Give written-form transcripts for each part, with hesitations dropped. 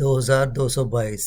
2222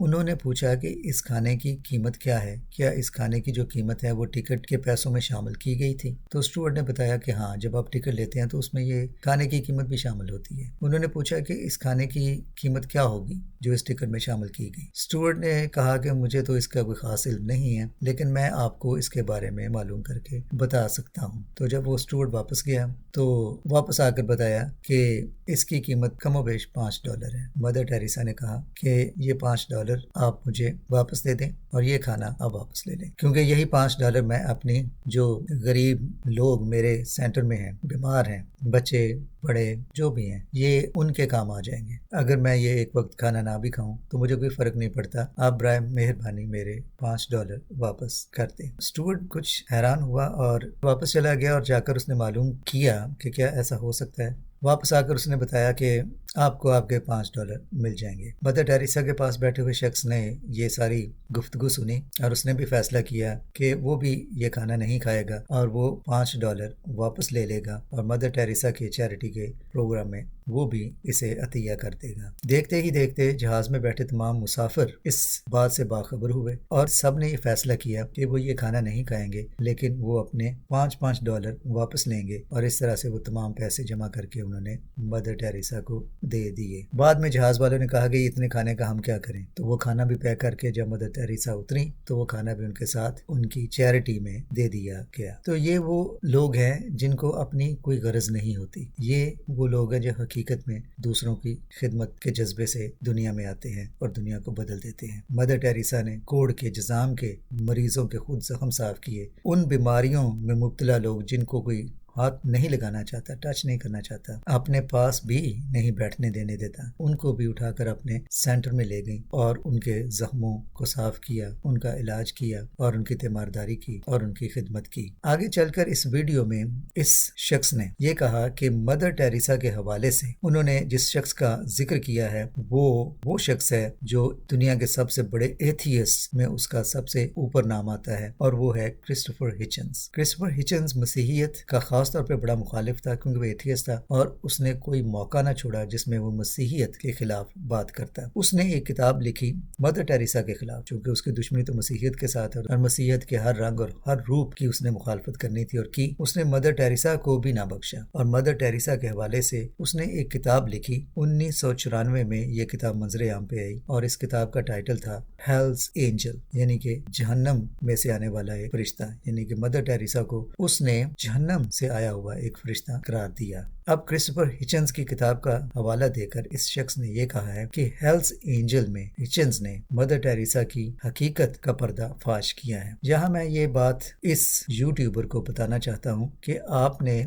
انہوں نے پوچھا کہ اس کھانے کی قیمت کیا ہے، کیا اس کھانے کی جو قیمت ہے وہ ٹکٹ کے پیسوں میں شامل کی گئی تھی؟ تو اسٹوارڈ نے بتایا کہ ہاں، جب آپ ٹکٹ لیتے ہیں تو اس میں یہ کھانے کی قیمت بھی شامل ہوتی ہے۔ انہوں نے پوچھا کہ اس کھانے کی قیمت کیا ہوگی جو اس ٹکٹ میں شامل کی گئی؟ اسٹوارڈ نے کہا کہ مجھے تو اس کا کوئی خاص علم نہیں ہے، لیکن میں آپ کو اس کے بارے میں معلوم کر کے بتا سکتا ہوں۔ تو جب وہ اسٹوارڈ واپس گیا تو واپس آ کر بتایا کہ اس کی قیمت کم و بیش $5 ہے۔ مدر ٹیریسا نے کہا کہ یہ $5 آپ مجھے واپس دے دیں اور یہ کھانا آپ واپس لے لیں، کیونکہ یہی $5 میں اپنی جو غریب لوگ میرے سینٹر میں ہیں، بیمار ہیں، بچے بڑے جو بھی ہیں، یہ ان کے کام آ جائیں گے۔ اگر میں یہ ایک وقت کھانا نہ بھی کھاؤں تو مجھے کوئی فرق نہیں پڑتا، آپ برائے مہربانی میرے $5 واپس کر دیں۔ اسٹوارڈ کچھ حیران ہوا اور واپس چلا گیا اور جا کر اس نے معلوم کیا کہ کیا ایسا ہو سکتا ہے۔ واپس آ کر اس نے بتایا کہ آپ کو آپ کے $5 مل جائیں گے۔ مدر ٹیریسا کے پاس بیٹھے ہوئے شخص نے یہ ساری گفتگو سنی اور اس نے بھی فیصلہ کیا کہ وہ بھی یہ کھانا نہیں کھائے گا اور وہ $5 واپس لے لے گا اور مدر ٹیریسا کے چیریٹی کے پروگرام میں وہ بھی اسے عطیہ کر دے گا۔ دیکھتے ہی دیکھتے جہاز میں بیٹھے تمام مسافر اس بات سے باخبر ہوئے اور سب نے یہ فیصلہ کیا کہ وہ یہ کھانا نہیں کھائیں گے، لیکن وہ اپنے $5 واپس لیں گے، اور اس طرح سے وہ تمام پیسے جمع کر کے انہوں نے مدر ٹیریسا کو دے دیے۔ بعد میں جہاز والوں نے کہا کہ اتنے کھانے کا ہم کیا کریں، تو وہ کھانا بھی پیک کر کے جب مدر ٹیریسا اتری تو وہ کھانا بھی ان کے ساتھ ان کی چیریٹی میں دے دیا گیا۔ تو یہ وہ لوگ ہیں جن کو اپنی کوئی غرض نہیں ہوتی، یہ وہ لوگ ہیں جو حقیقت میں دوسروں کی خدمت کے جذبے سے دنیا میں آتے ہیں اور دنیا کو بدل دیتے ہیں۔ مدر ٹیریسا نے کوڑ کے جذام کے مریضوں کے خود زخم صاف کیے، ان بیماریوں میں مبتلا لوگ جن کو کوئی ہاتھ نہیں لگانا چاہتا، ٹچ نہیں کرنا چاہتا، اپنے پاس بھی نہیں بیٹھنے دینے دیتا، ان کو بھی اٹھا کر اپنے سینٹر میں لے گئی اور ان کے زخموں کو صاف کیا، ان کا علاج کیا اور ان کی تیمارداری کی اور ان کی خدمت کی۔ آگے چل کر اس ویڈیو میں اس شخص نے یہ کہا کہ مدر ٹیریسا کے حوالے سے انہوں نے جس شخص کا ذکر کیا ہے وہ شخص ہے جو دنیا کے سب سے بڑے ایتھیسٹ میں اس کا سب سے اوپر نام آتا ہے، اور وہ ہے کرسٹوفر ہچنز۔ کرسٹوفر ہچنز مسیحیت کا خاص طور پہ بڑا مخالف تھا، کیونکہ وہ ایتھیسٹ تھا اور اس نے کوئی موقع نہ چھوڑا جس میں وہ مسیحیت کے خلاف بات کرتا۔ اس نے ایک کتاب لکھی مدر ٹیریسا کے خلاف، چونکہ اس کی دشمنی تو مسیحیت کے ساتھ ہے اور مسیحیت کے ہر رنگ اور ہر روپ کی اس نے مخالفت کرنی تھی، اور کی اس نے مدر ٹیریسا کو بھی نہ بخشا، اور مدر ٹیریسا کے حوالے سے اس نے ایک کتاب لکھی۔ 1994 میں یہ کتاب منظر عام پہ آئی اور اس کتاب کا ٹائٹل تھا ہیلز اینجل، یعنی کہ جہنم میں سے آنے والا ایک فرشتہ، یعنی کہ مدر ٹیریسا کو اس نے جہنم سے آیا ہوا ایک فرشتہ قرار دیا۔ اب کرسٹوفر ہچنز کی کتاب کا حوالہ دے کر اس شخص نے یہ کہا ہے کہ ہیلز اینجل میں ہچنز نے مدر ٹیریسا کی حقیقت کا پردہ فاش کیا ہے۔ یہاں میں یہ بات اس یوٹیوبر کو بتانا چاہتا ہوں کہ آپ نے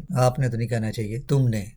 تو نہیں کہنا چاہیے،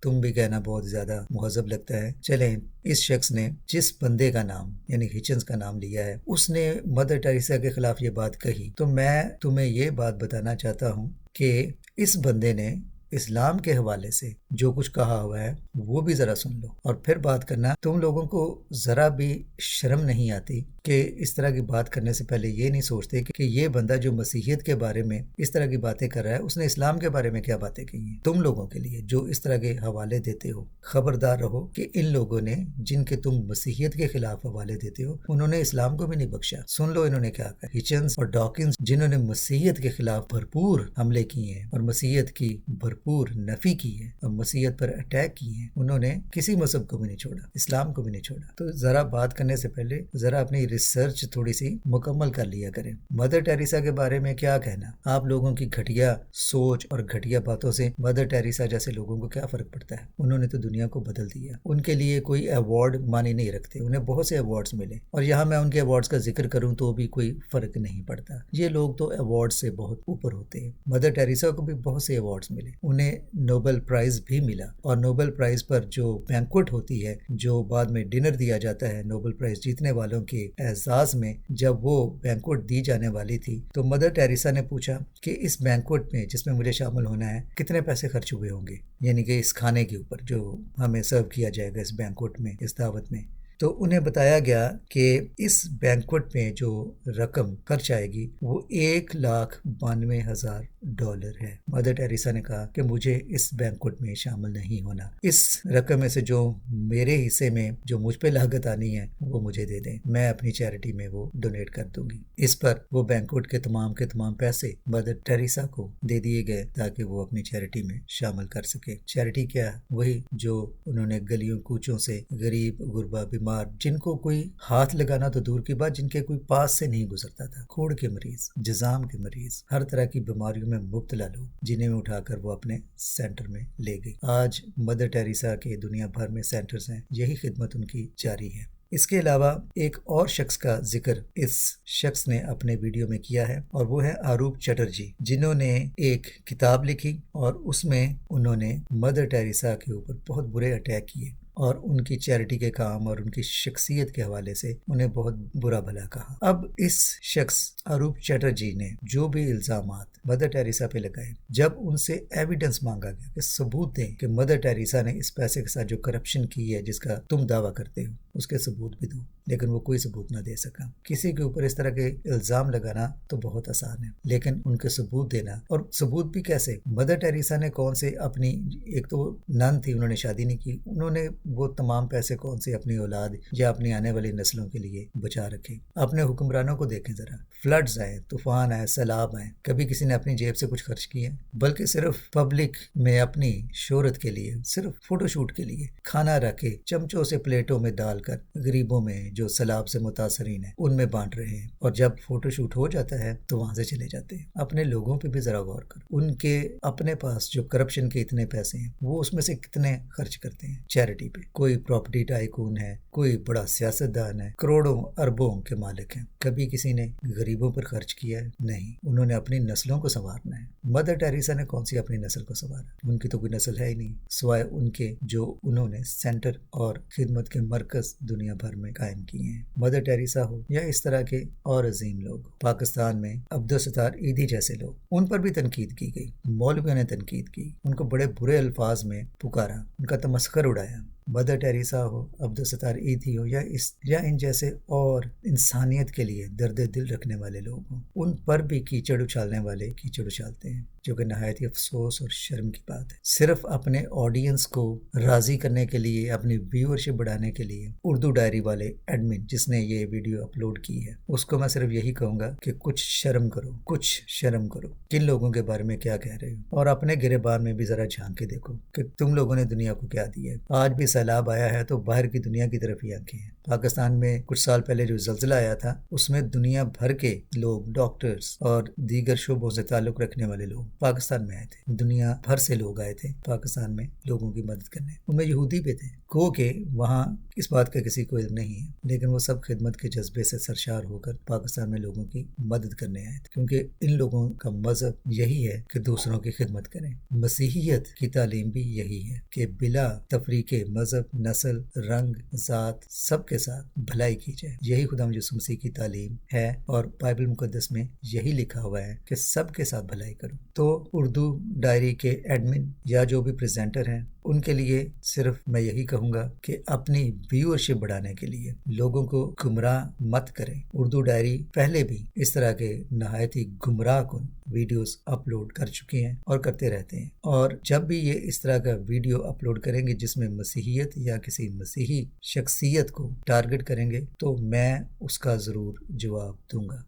تم بھی کہنا بہت زیادہ مہذب لگتا ہے۔ چلیں، اس شخص نے جس بندے کا نام یعنی ہچنز کا نام لیا ہے، اس نے مدر ٹیریسا کے خلاف یہ بات کہی، تو میں تمہیں یہ بات بتانا چاہتا ہوں کہ اس بندے نے اسلام کے حوالے سے جو کچھ کہا ہوا ہے وہ بھی ذرا سن لو اور پھر بات کرنا۔ تم لوگوں کو ذرا بھی شرم نہیں آتی کہ اس طرح کی بات کرنے سے پہلے یہ نہیں سوچتے کہ یہ بندہ جو مسیحیت کے بارے میں اس طرح کی باتیں کر رہا ہے، اس نے اسلام کے بارے میں کیا باتیں کہی ہیں؟ تم لوگوں کے لیے جو اس طرح کے حوالے دیتے ہو، خبردار رہو کہ ان لوگوں نے جن کے تم مسیحیت کے خلاف حوالے دیتے ہو، انہوں نے اسلام کو بھی نہیں بخشا۔ سن لو انہوں نے کیا کہا۔ ہچنز اور ڈاکنز جنہوں نے مسیحیت کے خلاف بھرپور حملے کیے ہیں اور مسیحیت کی بھرپور نفی کی ہے اور مسیحیت پر اٹیک کی ہیں، انہوں نے کسی مذہب کو بھی نہیں چھوڑا، اسلام کو بھی نہیں چھوڑا۔ تو ذرا بات کرنے سے پہلے ذرا اپنی ریسرچ تھوڑی سی مکمل کر لیا کریں۔ مدر ٹیریسا کے بارے میں کیا کہنا؟ آپ لوگوں کی گھٹیا سوچ اور گھٹیا باتوں سے مدر ٹیریسا جیسے لوگوں کو کیا فرق پڑتا ہے؟ انہوں نے تو دنیا کو بدل دیا۔ ان کے لیے کوئی ایوارڈ معنی نہیں رکھتے، انہیں بہت سے ایوارڈز ملے، اور یہاں میں ان کے ایوارڈز کا ذکر کروں تو بھی کوئی فرق نہیں پڑتا۔ یہ لوگ تو ایوارڈ سے بہت اوپر ہوتے ہیں۔ مدر ٹیریسا کو بھی بہت سے ایوارڈز ملے، انہیں نوبل پرائز بھی ملا، اور نوبل پرائز پر جو بینکوٹ ہوتی ہے، جو بعد میں ڈنر دیا جاتا ہے نوبل پرائز جیتنے والوں کے اعزاز میں، جب وہ بینکوٹ دی جانے والی تھی تو مدر ٹیریسا نے پوچھا کہ اس بینکوٹ میں جس میں مجھے شامل ہونا ہے کتنے پیسے خرچ ہوئے ہوں گے، یعنی کہ اس کھانے کے اوپر جو ہمیں سرو کیا جائے گا اس بینکوٹ میں، اس دعوت میں۔ تو انہیں بتایا گیا کہ اس بینکوٹ میں جو رقم خرچ آئے گی وہ $1,92,000 ہے۔ مدر ٹیریسا نے کہا کہ مجھے اس بینکوٹ میں شامل نہیں ہونا، اس رقم میں سے جو میرے حصے میں جو مجھ پہ لاگت آنی ہے وہ مجھے دے دیں، میں اپنی چیریٹی میں وہ ڈونیٹ کر دوں گی۔ اس پر وہ بینکوٹ کے تمام پیسے مدر ٹیریسا کو دے دیے گئے تاکہ وہ اپنی چیریٹی میں شامل کر سکے۔ چیریٹی کیا؟ وہی جو انہوں نے گلیوں کوچوں سے غریب غربا بیمار، جن کو کوئی ہاتھ لگانا تو دور کی بات، جن کے کوئی پاس سے نہیں گزرتا تھا، کوڑ کے مریض، جزام کے مریض، ہر طرح کی بیماریوں میں مبتلا لوگ، جنہیں میں اٹھا کر وہ اپنے سینٹر میں لے گئی۔ آج مدر ٹیریسا کے دنیا بھر میں سینٹرز ہیں، یہی خدمت ان کی جاری ہے۔ اس کے علاوہ ایک اور شخص کا ذکر اس شخص نے اپنے ویڈیو میں کیا ہے، اور وہ ہے آروپ چٹرجی، جنہوں نے ایک کتاب لکھی اور اس میں انہوں نے مدر ٹیریسا کے اوپر بہت برے اٹیک کیے اور ان کی چیریٹی کے کام اور ان کی شخصیت کے حوالے سے انہیں بہت برا بھلا کہا۔ اب اس شخص آروپ چٹرجی نے جو بھی الزامات مدر ٹیریسا پہ لگائے، جب ان سے ایویڈنس مانگا گیا کہ ثبوت دیں کہ مدر ٹیریسا نے اس پیسے کے ساتھ جو کرپشن کی ہے جس کا تم دعویٰ کرتے ہو، اس کے ثبوت بھی دو، لیکن وہ کوئی ثبوت نہ دے سکا۔ کسی کے اوپر اس طرح کے الزام لگانا تو بہت آسان ہے، لیکن ان کے ثبوت دینا، اور ثبوت بھی کیسے؟ مدر ٹیریسا نے کون سے اپنی، ایک تو نن تھی، انہوں نے شادی نہیں کی، انہوں نے وہ تمام پیسے کون سے اپنی اولاد یا اپنی آنے والی نسلوں کے لیے بچا رکھے؟ اپنے حکمرانوں کو دیکھیں ذرا، فلڈز آئے، طوفان آئے، سیلاب آئے، کبھی کسی نے اپنی جیب سے کچھ خرچ کیا؟ بلکہ صرف پبلک میں اپنی شہرت کے لیے، صرف فوٹو شوٹ کے لیے کھانا رکھے چمچوں سے پلیٹوں میں ڈال کر غریبوں میں جو سیلاب سے متاثرین ہیں ان میں بانٹ رہے ہیں، اور جب فوٹو شوٹ ہو جاتا ہے تو وہاں سے چلے جاتے ہیں۔ اپنے لوگوں پہ بھی ذرا غور کر، ان کے اپنے پاس جو کرپشن کے اتنے پیسے ہیں وہ اس میں سے کتنے خرچ کرتے ہیں چیریٹی پہ؟ کوئی پراپرٹی ٹائکون ہے، کوئی بڑا سیاستدان ہے، کروڑوں اربوں کے مالک ہیں، کبھی کسی نے غریبوں پر خرچ کیا ہے؟ نہیں، انہوں نے اپنی نسلوں کو سنوارنا ہے۔ مدر ٹیریسا نے کون سی اپنی نسل کو سنوارا؟ ان کی تو کوئی نسل ہے ہی نہیں، سوائے ان کے جو انہوں نے سینٹر اور خدمت کے مرکز دنیا بھر میں قائم کیے ہیں۔ مدر ٹیریسا ہو یا اس طرح کے اور عظیم لوگ، پاکستان میں عبدالستار ایدھی جیسے لوگ، ان پر بھی تنقید کی گئی، مولویوں نے تنقید کی، ان کو بڑے برے الفاظ میں پکارا، ان کا تمسخر اڑایا۔ مدر ٹیریسا ہو، عبدالستار ایدھی ہو، یا ان جیسے اور انسانیت کے لیے درد دل رکھنے والے لوگ ہوں، ان پر بھی کیچڑ اچھالنے والے کیچڑ اچھالتے ہیں، جو کہ نہایت ہی افسوس اور شرم کی بات ہے۔ صرف اپنے آڈینس کو راضی کرنے کے لیے، اپنی ویورشپ بڑھانے کے لیے، اردو ڈائری والے ایڈمن جس نے یہ ویڈیو اپلوڈ کی ہے، اس کو میں صرف یہی کہوں گا کہ کچھ شرم کرو، کچھ شرم کرو، کن لوگوں کے بارے میں کیا کہہ رہے ہو، اور اپنے گریبان میں بھی ذرا جھانک کے دیکھو کہ تم لوگوں نے دنیا کو کیا دیا ہے۔ آج بھی سیلاب آیا ہے تو باہر کی دنیا کی طرف ہی آنکھیں ہیں۔ پاکستان میں کچھ سال پہلے جو زلزلہ آیا تھا، اس میں دنیا بھر کے لوگ، ڈاکٹرز اور دیگر شعبوں سے تعلق رکھنے والے لوگ پاکستان میں آئے تھے، دنیا بھر سے لوگ آئے تھے پاکستان میں لوگوں کی مدد کرنے، ان میں یہودی بھی تھے، کہ وہاں اس بات کا کسی کو علم نہیں ہے، لیکن وہ سب خدمت کے جذبے سے سرشار ہو کر پاکستان میں لوگوں کی مدد کرنے آئے تھے، کیونکہ ان لوگوں کا مذہب یہی ہے کہ دوسروں کی خدمت کریں۔ مسیحیت کی تعلیم بھی یہی ہے کہ بلا تفریق مذہب، نسل، رنگ، ذات، سب کے ساتھ بھلائی کی جائے۔ یہی خدا یسوع مسیح کی تعلیم ہے، اور بائبل مقدس میں یہی لکھا ہوا ہے کہ سب کے ساتھ بھلائی کرو۔ تو اردو ڈائری کے ایڈمن یا جو بھی پریزنٹر ہیں، ان کے لیے صرف میں یہی کہوں گا کہ اپنی ویورشپ بڑھانے کے لیے لوگوں کو گمراہ مت کریں۔ اردو ڈائری پہلے بھی اس طرح کے نہایت ہی گمراہ کن ویڈیوز اپلوڈ کر چکے ہیں اور کرتے رہتے ہیں، اور جب بھی یہ اس طرح کا ویڈیو اپلوڈ کریں گے جس میں مسیحیت یا کسی مسیحی شخصیت کو ٹارگٹ کریں گے تو میں اس کا ضرور جواب دوں گا۔